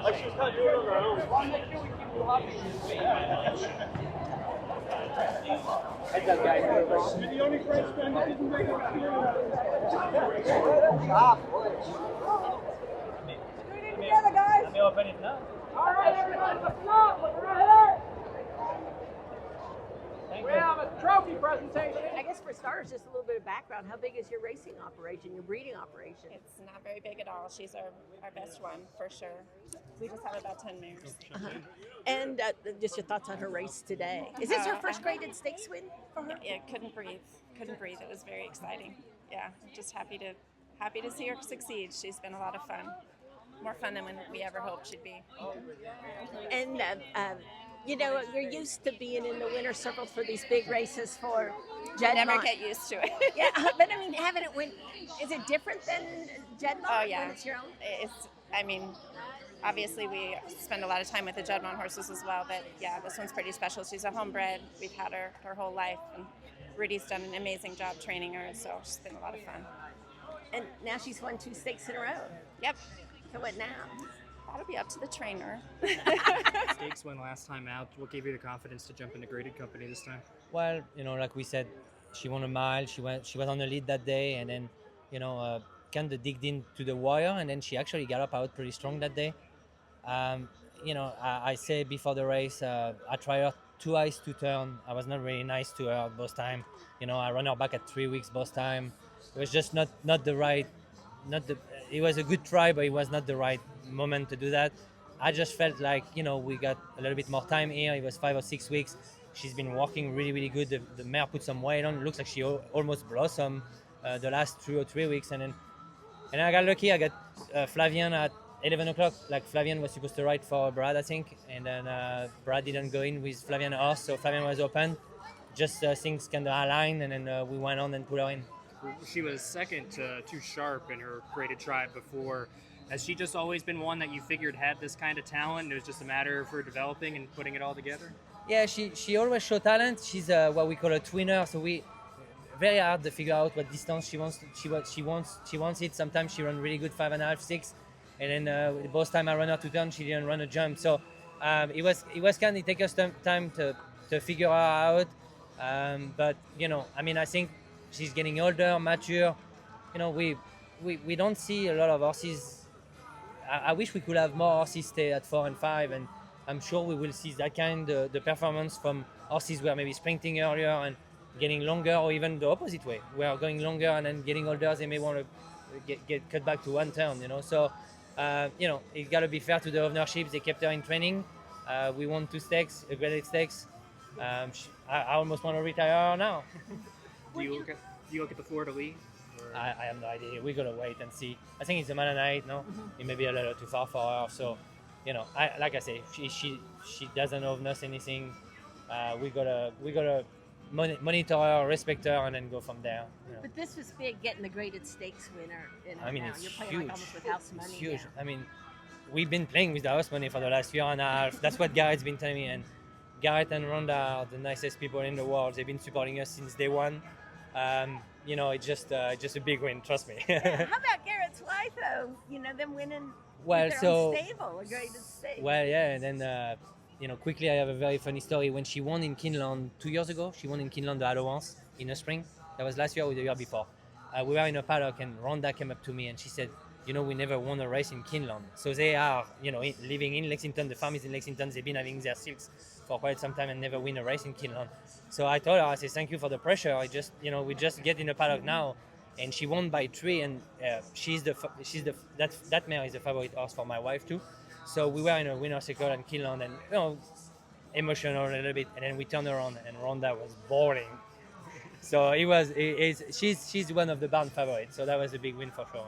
Like she's not doing it on her own. The only Frenchman that didn't make it. Together, guys. All right, everybody, let's go. We're ahead. We have a trophy presentation. I guess for starters, just a little bit of background. How big is your racing operation, your breeding operation? It's not very big at all. She's our best one, for sure. We just have about 10 mares. And just your thoughts on her race today. Is this her first graded stakes win for her? Yeah, couldn't breathe. It was very exciting. Yeah, just happy to see her succeed. She's been a lot of fun. More fun than we ever hoped she'd be. And you know, you're used to being in the winner's circle for these big races for Juddmonte. Never get used to it. Yeah, but I mean, having it win, is it different than Juddmonte? Oh, yeah. When it's your own? Obviously we spend a lot of time with the Juddmonte horses as well, but yeah, this one's pretty special. She's a homebred. We've had her whole life, and Rudy's done an amazing job training her, so she's been a lot of fun. And now she's won 2 stakes in a row. Yep. So what now? That'll be up to the trainer. Stakes win last time out. What gave you the confidence to jump into graded company this time? Well, like we said, she won a mile. She was on the lead that day, and then, kind of digged into the wire, and then she actually got out pretty strong that day. I say before the race, I tried her twice to turn. I was not really nice to her both time. I run her back at 3 weeks both time. It was just not the right, it was a good try, but it was not the right moment to do that. I just felt like, we got a little bit more time here. It was 5 or 6 weeks. She's been working really, really good. The mare put some weight on. It looks like she almost blossomed the last 2 or 3 weeks. And I got lucky. I got Flavien at 11 o'clock. Like Flavien was supposed to ride for Brad, I think. And then Brad didn't go in with Flavien horse, so Flavien was open. Just things kind of aligned, and then we went on and put her in. She was second to Too Sharp in her graded tribe before. Has she just always been one that you figured had this kind of talent? It was just a matter of her developing and putting it all together? Yeah, she always show talent. She's what we call a twinner, so we very hard to figure out what distance she wants. She wants it. Sometimes she runs really good 5.5, 6, and then both time I run her to turn, she didn't run a jump. So it was kind of take us time to figure her out. But I think she's getting older, mature. We don't see a lot of horses. I wish we could have more horses stay at 4 and 5, and I'm sure we will see that kind of the performance from horses who are maybe sprinting earlier and getting longer, or even the opposite way. We are going longer and then getting older, they may want to get cut back to one turn, So, it's got to be fair to the ownership. They kept her in training. We won 2 stakes, a graded stakes. I almost want to retire her now. Do you look at the Florida League? I have no idea. We gotta wait and see. I think it's a Monday night. No, it may be a little too far for her. So, like I say, she doesn't owe us anything. We gotta monitor her, respect her, and then go from there. But this was big, getting the graded stakes winner. It's you're playing huge. like almost with house money. It's huge. Now. We've been playing with the house money for the last year and a half. That's what Garrett's been telling me. And Garrett and Rhonda are the nicest people in the world. They've been supporting us since day one. It's just a big win, trust me. Yeah. How about Garrett's wife, though? Them winning well, their own stable, a graded stake. Well, yeah, and then, quickly I have a very funny story. When she won in Kinland 2 years ago, she won in Kinland the Allowance in the spring. That was last year or the year before. We were in a paddock, and Rhonda came up to me and she said, we never won a race in Kinland. So they are, living in Lexington. The farm is in Lexington. They've been having their silks for quite some time and never win a race in Kinland. So I told her, I said, thank you for the pressure. We just get in the paddock now, and she won by 3, and that mare is the favorite horse for my wife too. So we were in a winner's circle in Kinland, and emotional a little bit, and then we turned around and Rhonda was boring. So she's one of the barn favorites. So that was a big win for sure.